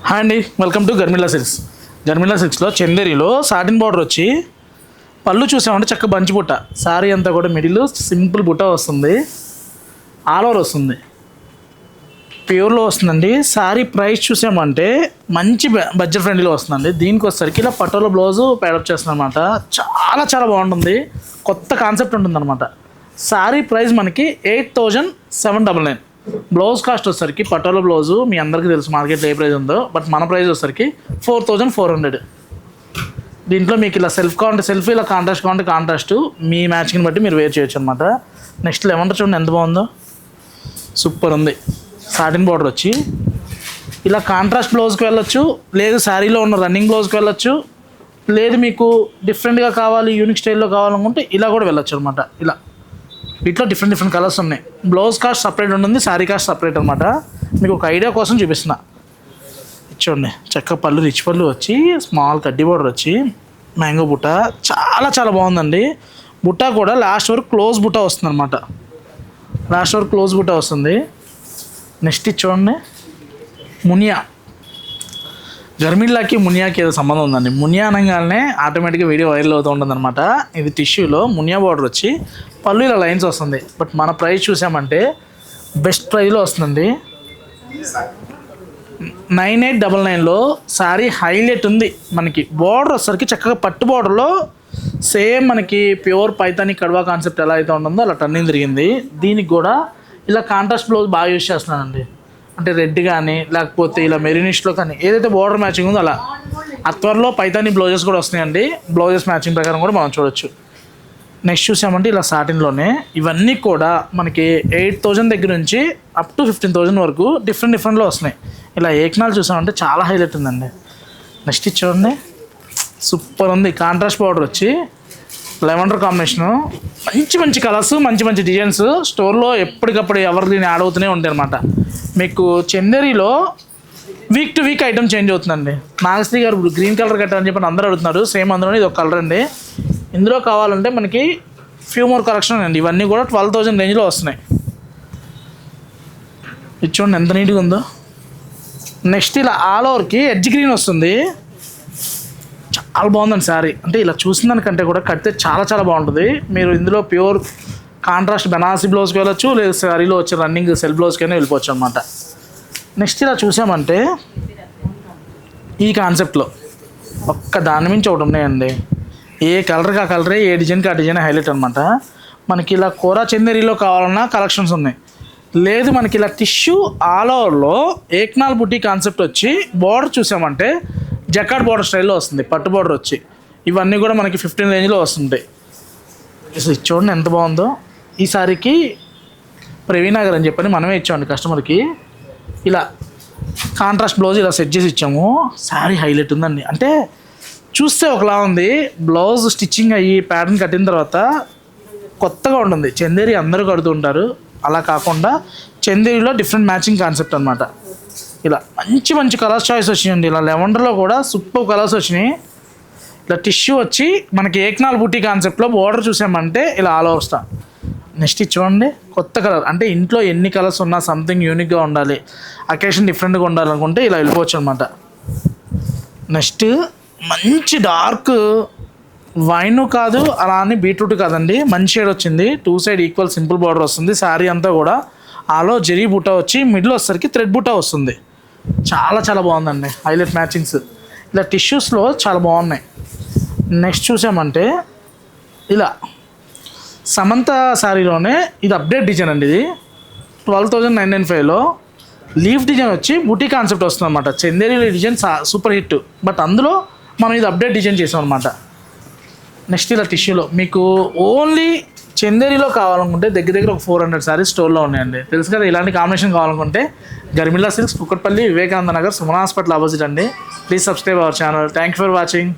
Hi అండి, welcome to Garmila silks. Garmila సిల్క్స్లో చందేరిలో సాటిన్ బార్డర్ వచ్చి పళ్ళు చూసామంటే చక్క బంచి బుట్ట, సారీ అంతా కూడా మిడిల్ సింపుల్ బుట్ట వస్తుంది, ఆల్ ఓవర్ వస్తుంది, ప్యూర్లో వస్తుందండి. సారీ ప్రైస్ చూసామంటే మంచి బడ్జెట్ ఫ్రెండ్లీలో వస్తుందండి. దీనికి వచ్చేసరికి ఇలా పట్టోలో బ్లౌజు ప్యాడప్ చేస్తుంది అనమాట. చాలా చాలా బాగుంటుంది, కొత్త కాన్సెప్ట్ ఉంటుంది అనమాట. సారీ ప్రైస్ మనకి 8799. బ్లౌజ్ కాస్ట్ వచ్చేసరికి పటోలా బ్లౌజు మీ అందరికీ తెలుసు మార్కెట్లో ఏ ప్రైస్ ఉందో, బట్ మన ప్రైస్ వచ్చేసరికి 4400. దీంట్లో మీకు ఇలా సెల్ఫ్ ఇలా కాంట్రాస్ట్ కావాలంటే కాంట్రాస్ట్ మీ మ్యాచింగ్ని బట్టి మీరు వేర్ చేయొచ్చు అనమాట. నెక్స్ట్ లెవెండర్ చూడండి ఎంత బాగుందో, సూపర్ ఉంది. సాటిన్ బార్డర్ వచ్చి ఇలా కాంట్రాస్ట్ బ్లౌజ్కి వెళ్ళొచ్చు, లేదు శారీలో ఉన్న రన్నింగ్ బ్లౌజ్కి వెళ్ళొచ్చు, లేదు మీకు డిఫరెంట్గా కావాలి యూనిక్ స్టైల్లో కావాలనుకుంటే ఇలా కూడా వెళ్ళొచ్చు అనమాట. ఇలా వీటిలో డిఫరెంట్ కలర్స్ ఉన్నాయి. బ్లౌజ్ కాస్ట్ సపరేట్ ఉంటుంది, శారీ కాస్ట్ సపరేట్ అనమాట. మీకు ఒక ఐడియా కోసం చూపిస్తున్నా. చూడండి చక్క పళ్ళు, రిచ్ పళ్ళు వచ్చి స్మాల్ కడ్డీ బార్డర్ వచ్చి మ్యాంగో బుట్ట, చాలా చాలా బాగుందండి. బుట్ట కూడా లాస్ట్ వరకు క్లోజ్ బుట్ట వస్తుంది అనమాట. లాస్ట్ వరకు క్లోజ్ బుట్ట వస్తుంది. నెక్స్ట్ చూడండి మునియా. గర్మిలాకి మునియాకి ఏదో సంబంధం ఉందండి. మునియా అనగానే ఆటోమేటిక్గా వీడియో వైరల్ అవుతూ ఉంటుంది అనమాట. ఇది టిష్యూలో మునియా బార్డర్ వచ్చి పళ్ళు ఇలా లైన్స్ వస్తుంది. బట్ మన ప్రైస్ చూసామంటే బెస్ట్ ప్రైస్లో వస్తుందండి. 9899లో సారీ హైలైట్ ఉంది. మనకి బార్డర్ వచ్చేసరికి చక్కగా పట్టు బార్డర్లో సేమ్ మనకి ప్యూర్ పైతాని కడవా కాన్సెప్ట్ ఎలా అయితే ఉంటుందో అలా టర్నింగ్ తిరిగింది. దీనికి కూడా ఇలా కాంట్రాస్ట్ బ్లౌజ్ బాగా యూజ్ చేస్తున్నానండి. అంటే రెడ్ కానీ లేకపోతే ఇలా మెరీనిష్లో కానీ ఏదైతే బార్డర్ మ్యాచింగ్ ఉందో అలా. త్వరలో పైతాని బ్లౌజెస్ కూడా వస్తున్నాయండి. బ్లౌజెస్ మ్యాచింగ్ ప్రకారం కూడా మనం చూడొచ్చు. నెక్స్ట్ చూసామంటే ఇలా సాటిన్లోనే ఇవన్నీ కూడా మనకి 8000 దగ్గర నుంచి అప్ టు 15000 వరకు డిఫరెంట్లో వస్తున్నాయి. ఇలా ఏకనాలు చూసామంటే చాలా హైలైట్ ఉందండి. నెక్స్ట్ చూడండి సూపర్ ఉంది. కాంట్రాస్ట్ బార్డర్ వచ్చి లెవెండర్ కాంబినేషను, మంచి కలర్స్, మంచి డిజైన్స్. స్టోర్లో ఎప్పటికప్పుడు ఎవరు దీన్ని యాడ్ అవుతూనే ఉంటాయి అనమాట. మీకు చందేరిలో week to week item change అవుతుందండి. నాగశ్రీ గారు గ్రీన్ కలర్ కట్టారని చెప్పి అందరూ అడుగుతున్నారు. సేమ్ అందులోనే ఇది ఒక కలర్ అండి. ఇందులో కావాలంటే మనకి ఫ్యూ మోర్ కలెక్షన్ అండి. ఇవన్నీ కూడా 12000 రేంజ్లో వస్తున్నాయి. ఇది చూడండి ఎంత నీట్గా ఉందో. నెక్స్ట్ ఇలా ఆల్ ఓవర్కి ఎడ్జ్ గ్రీన్ వస్తుంది, చాలా బాగుందండి శారీ. అంటే ఇలా చూసిన దానికంటే కూడా కడితే చాలా చాలా బాగుంటుంది. మీరు ఇందులో ప్యూర్ కాంట్రాస్ట్ బెనారసీ బ్లౌజ్కి వెళ్ళొచ్చు, లేదు శారీలో వచ్చే రన్నింగ్ సెల్ బ్లౌజ్కైనా వెళ్ళిపోవచ్చు అనమాట. నెక్స్ట్ ఇలా చూసామంటే ఈ కాన్సెప్ట్లో ఒక్క దాని మించి ఒకటి ఉన్నాయండి. ఏ కలర్కి ఆ కలరే, ఏ డిజైన్కి ఆ డిజైన్ హైలైట్ అనమాట. మనకి ఇలా కోరా చందేరిలో కావాలన్నా కలెక్షన్స్ ఉన్నాయి, లేదు మనకి ఇలా టిష్యూ ఆల్ ఓవర్లో ఏక్నాల్ బుట్టి కాన్సెప్ట్ వచ్చి బార్డర్ చూసామంటే జకార్డ్ బార్డర్ స్టైల్లో వస్తుంది, పట్టు బార్డర్ వచ్చి. ఇవన్నీ కూడా మనకి 15 రేంజ్లో వస్తుంటాయి. చూడండి ఎంత బాగుందో. ఈ సారీకి ప్రవీణ్ నగర్ అని చెప్పని మనమే ఇచ్చామండి కస్టమర్కి. ఇలా కాంట్రాస్ట్ బ్లౌజ్ ఇలా సెట్ చేసి ఇచ్చాము. శారీ హైలైట్ ఉందండి. అంటే చూస్తే ఒకలా ఉంది, బ్లౌజ్ స్టిచ్చింగ్ అయ్యి ప్యాటర్న్ కట్టిన తర్వాత కొత్తగా ఉంటుంది. చందేరి అందరూ కడుతూ ఉంటారు, అలా కాకుండా చందేరిలో డిఫరెంట్ మ్యాచింగ్ కాన్సెప్ట్ అనమాట. ఇలా మంచి కలర్స్ చాయిస్ వచ్చినాయండి. ఇలా లెవెండర్లో కూడా సూపర్ కలర్స్ వచ్చినాయి. ఇలా టిష్యూ వచ్చి మనకి ఏక్నాల్ బుట్టి కాన్సెప్ట్లో బార్డర్ చూసామంటే ఇలా ఆల్ ఓవర్ స్టార్. నెక్స్ట్ చూడండి కొత్త కలర్. అంటే ఇంట్లో ఎన్ని కలర్స్ ఉన్నా సంథింగ్ యూనిక్గా ఉండాలి, అకేషన్ డిఫరెంట్గా ఉండాలనుకుంటే ఇలా వెళ్ళిపోవచ్చు అనమాట. నెక్స్ట్ మంచి డార్క్ వైన్ కాదు, అలా అని బీట్రూట్ కాదండి, మంచి షేడ్ వచ్చింది. 2 సైడ్ ఈక్వల్ సింపుల్ బార్డర్ వస్తుంది. శారీ అంతా కూడా ఆలో జరీ బుట్ట వచ్చి మిడిల్ వచ్చేసరికి థ్రెడ్ బుట్ట వస్తుంది. చాలా చాలా బాగుందండి, హైలైట్ మ్యాచింగ్స్. ఇలా టిష్యూస్లో చాలా బాగున్నాయి. నెక్స్ట్ చూసామంటే ఇలా సమంత శారీలోనే ఇది అప్డేట్ డిజైన్ అండి. ఇది 12995లో లీఫ్ డిజైన్ వచ్చి బుటీ కాన్సెప్ట్ వస్తుంది అనమాట. Chanderi design super hit, but అందులో మనం ఇది అప్డేట్ డిజైన్ చేసాం అనమాట. నెక్స్ట్ ఇలా టిష్యూలో మీకు ఓన్లీ చందేరిలో కావాలనుకుంటే దగ్గర ఒక 400 శారీస్ స్టోర్లో ఉన్నాయండి. తెలుసు కదా, ఇలాంటి కాంబినేషన్ కావాలనుకుంటే Garmila silks, Kukatpally, Vivekananda Nagar, Suman hospital opposite అండి. Please subscribe our channel. Thank you for watching.